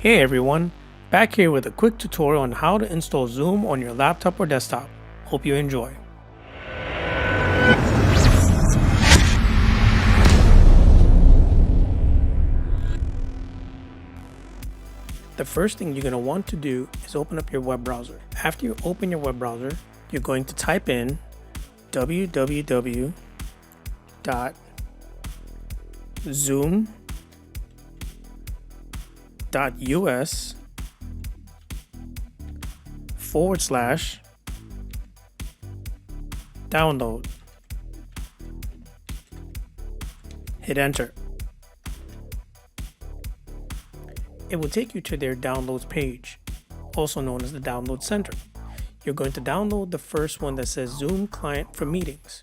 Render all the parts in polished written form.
Hey everyone, back here with a quick tutorial on how to install Zoom on your laptop or desktop. Hope you enjoy. The first thing you're going to want to do is open up your web browser. After you open your web browser, you're going to type in www.zoom.us/download. Hit enter. It will take you to their downloads page, also known as the download center. You're going to download the first one that says Zoom Client for Meetings.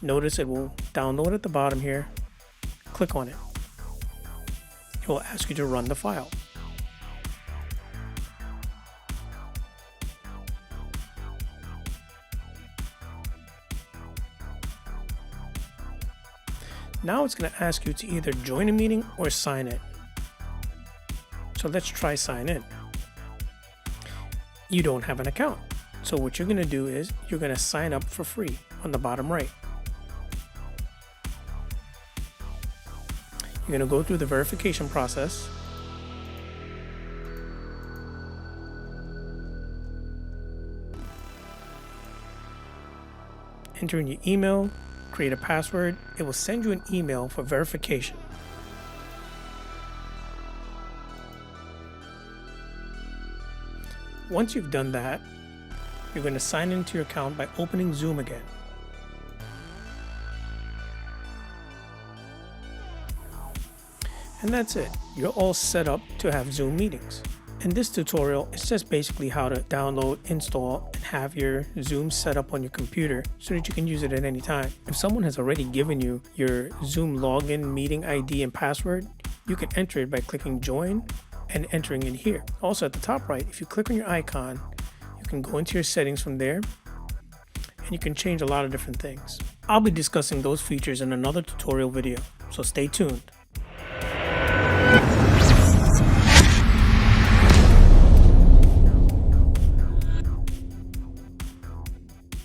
Notice it will download at the bottom here. Click on it. It will ask you to run the file. Now it's going to ask you to either join a meeting or sign in. So let's try sign in. You don't have an account. So what you're going to do is you're going to sign up for free on the bottom right. You're going to go through the verification process. Enter in your email, create a password. It will send you an email for verification. Once you've done that, you're going to sign into your account by opening Zoom again. And that's it. You're all set up to have Zoom meetings. In this tutorial, it's just basically how to download, install, and have your Zoom set up on your computer so that you can use it at any time. If someone has already given you your Zoom login, meeting ID, and password, you can enter it by clicking join and entering it here. Also at the top right, if you click on your icon, you can go into your settings from there and you can change a lot of different things. I'll be discussing those features in another tutorial video, so stay tuned.